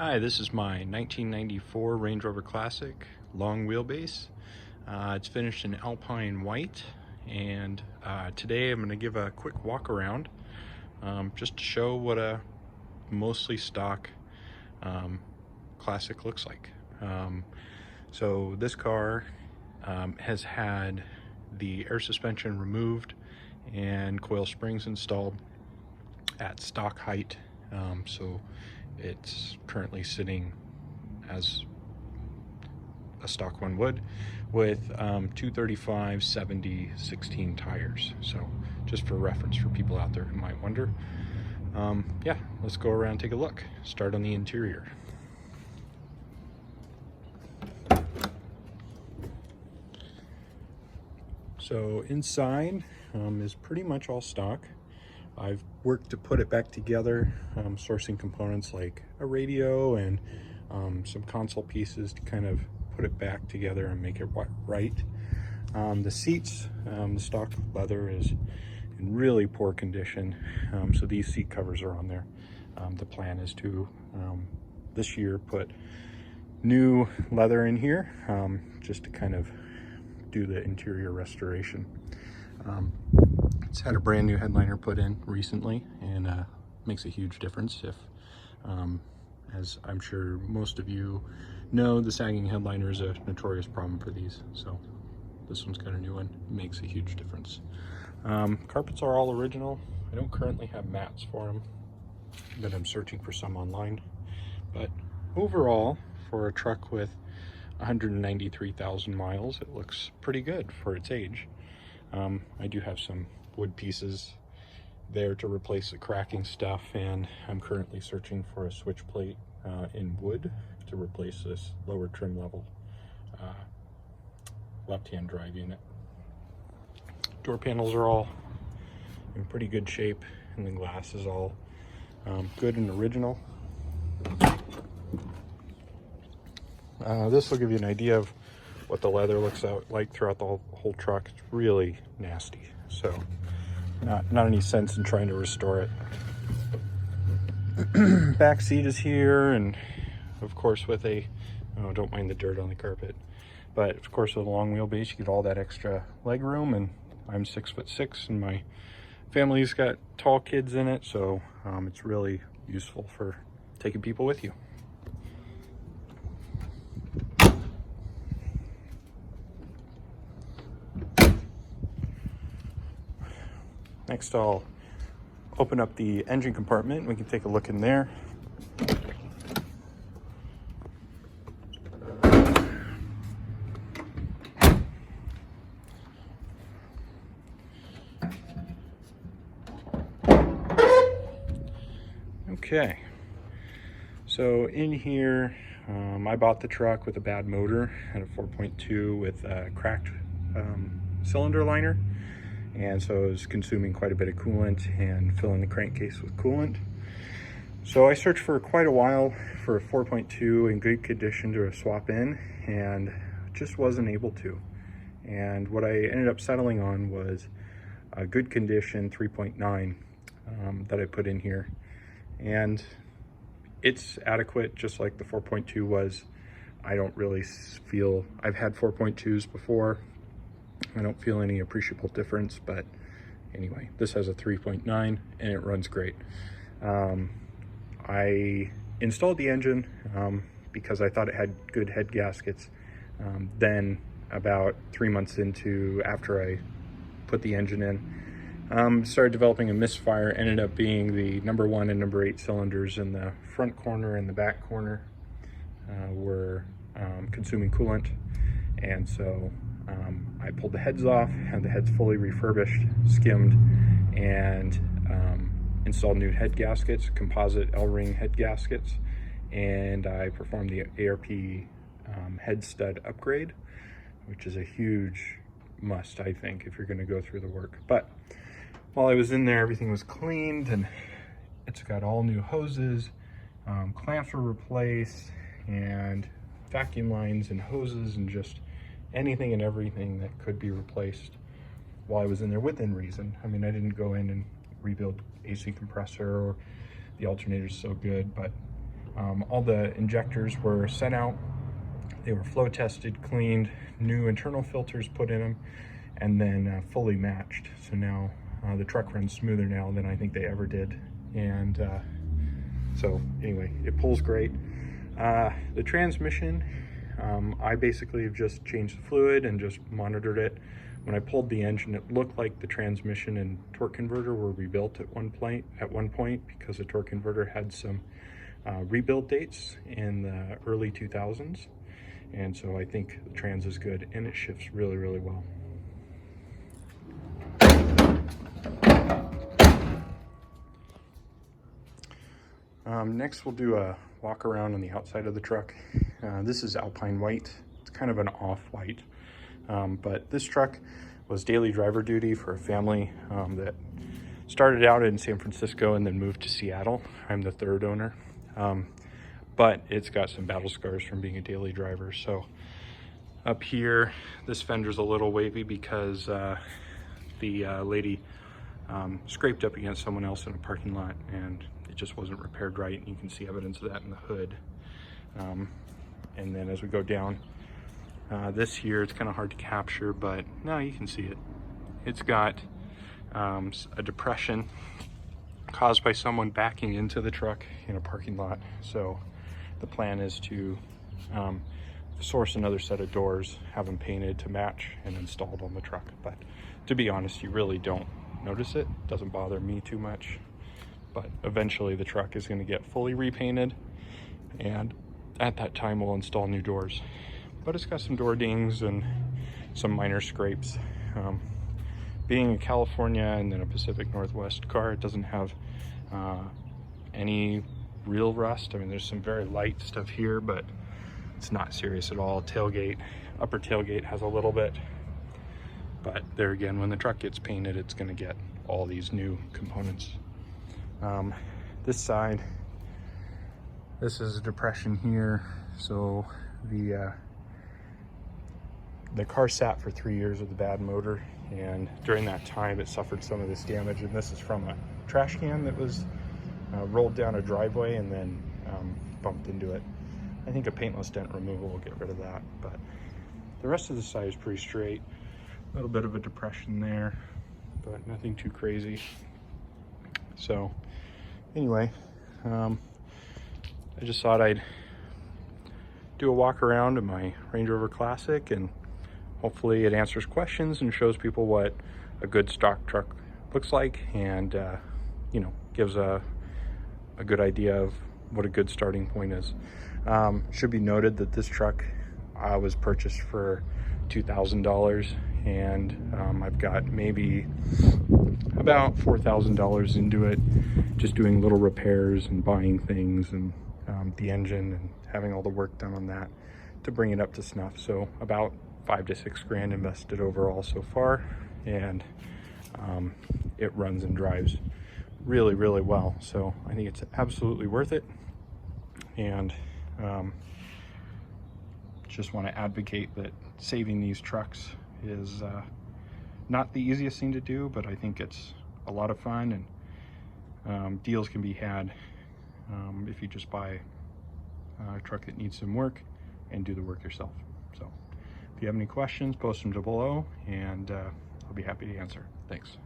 Hi, this is my 1994 Range Rover Classic long wheelbase. It's finished in Alpine white, and today I'm going to give a quick walk around just to show what a mostly stock Classic looks like. So this car has had the air suspension removed and coil springs installed at stock height. So it's currently sitting as a stock one would with 235, 70, 16 tires. So just for reference for people out there who might wonder. Yeah, let's go around and take a look. Start on the interior. So inside is pretty much all stock. I've worked to put it back together, sourcing components like a radio and some console pieces to kind of put it back together and make it right. The seats, the stock leather is in really poor condition, so these seat covers are on there. The plan is to this year put new leather in here just to kind of do the interior restoration. It's had a brand new headliner put in recently, and makes a huge difference. If as I'm sure most of you know, the sagging headliner is a notorious problem for these, so this one's got a new one. It makes a huge difference. Carpets are all original. I don't currently have mats for them, but I'm searching for some online. But overall, for a truck with 193,000 miles, it looks pretty good for its age. I do have some wood pieces there to replace the cracking stuff, and I'm currently searching for a switch plate in wood to replace this lower trim level left-hand drive unit. Door panels are all in pretty good shape, and the glass is all good and original. This will give you an idea of what the leather looks like throughout the whole truck. It's really nasty, so not any sense in trying to restore it. Back seat is here, and of course with a, oh, don't mind the dirt on the carpet, but of course with a long wheelbase you get all that extra leg room, and I'm 6'6", and my family's got tall kids in it, so it's really useful for taking people with you. Next, I'll open up the engine compartment. We can take a look in there. Okay, so in here, I bought the truck with a bad motor and a 4.2 with a cracked cylinder liner. And so it was consuming quite a bit of coolant and filling the crankcase with coolant. So I searched for quite a while for a 4.2 in good condition to swap in, and just wasn't able to. And what I ended up settling on was a good condition 3.9 that I put in here. And it's adequate, just like the 4.2 was. I don't really feel, I've had 4.2s before. I don't feel any appreciable difference, but anyway, this has a 3.9 and it runs great. I installed the engine because I thought it had good head gaskets. Then about 3 months after I put the engine in, started developing a misfire. Ended up being the number 1 and number 8 cylinders in the front corner and the back corner were consuming coolant, and so I pulled the heads off, had the heads fully refurbished, skimmed, and installed new head gaskets, composite L-ring head gaskets, and I performed the ARP head stud upgrade, which is a huge must, I think, if you're going to go through the work. But while I was in there, everything was cleaned, and it's got all new hoses, clamps were replaced, and vacuum lines and hoses, and just anything and everything that could be replaced while I was in there within reason. I mean, I didn't go in and rebuild AC compressor, or the alternator's so good, but All the injectors were sent out. They were flow tested, cleaned, new internal filters put in them, and then fully matched. So now the truck runs smoother now than I think they ever did. And so anyway, it pulls great. The transmission, I basically have just changed the fluid and just monitored it. When I pulled the engine, it looked like the transmission and torque converter were rebuilt at one point because the torque converter had some rebuild dates in the early 2000s. And so I think the trans is good, and it shifts really, really well. Next we'll do a walk around on the outside of the truck. This is Alpine white. It's kind of an off-white, but this truck was daily driver duty for a family that started out in San Francisco and then moved to Seattle. I'm the third owner, but it's got some battle scars from being a daily driver. So up here, this fender's a little wavy because the lady scraped up against someone else in a parking lot, and it just wasn't repaired right. You can see evidence of that in the hood. And then as we go down, this here, it's kind of hard to capture, but no, you can see it. It's got a depression caused by someone backing into the truck in a parking lot. So the plan is to source another set of doors, have them painted to match, and installed on the truck. But to be honest, you really don't notice it. It doesn't bother me too much. But eventually the truck is going to get fully repainted, and at that time we'll install new doors. But it's got some door dings and some minor scrapes. Being a California and then a Pacific Northwest car, it doesn't have any real rust. I mean, there's some very light stuff here, but it's not serious at all. Tailgate, upper tailgate has a little bit, but there again, when the truck gets painted, it's going to get all these new components. This side, this is a depression here. So the car sat for 3 years with a bad motor, and during that time it suffered some of this damage. And this is from a trash can that was rolled down a driveway and then bumped into it. I think a paintless dent removal will get rid of that, but the rest of the side is pretty straight. A little bit of a depression there, but nothing too crazy. So anyway, I just thought I'd do a walk around in my Range Rover Classic, and hopefully it answers questions and shows people what a good stock truck looks like, and you know, gives a good idea of what a good starting point is. Should be noted that this truck was purchased for $2,000, and I've got maybe about $4,000 into it, just doing little repairs and buying things, and the engine and having all the work done on that to bring it up to snuff. So about 5 to 6 grand invested overall so far, and it runs and drives really, really well. So I think it's absolutely worth it, and just want to advocate that saving these trucks is not the easiest thing to do, but I think it's a lot of fun, and deals can be had if you just buy a truck that needs some work and do the work yourself. So if you have any questions, post them below, and I'll be happy to answer. Thanks.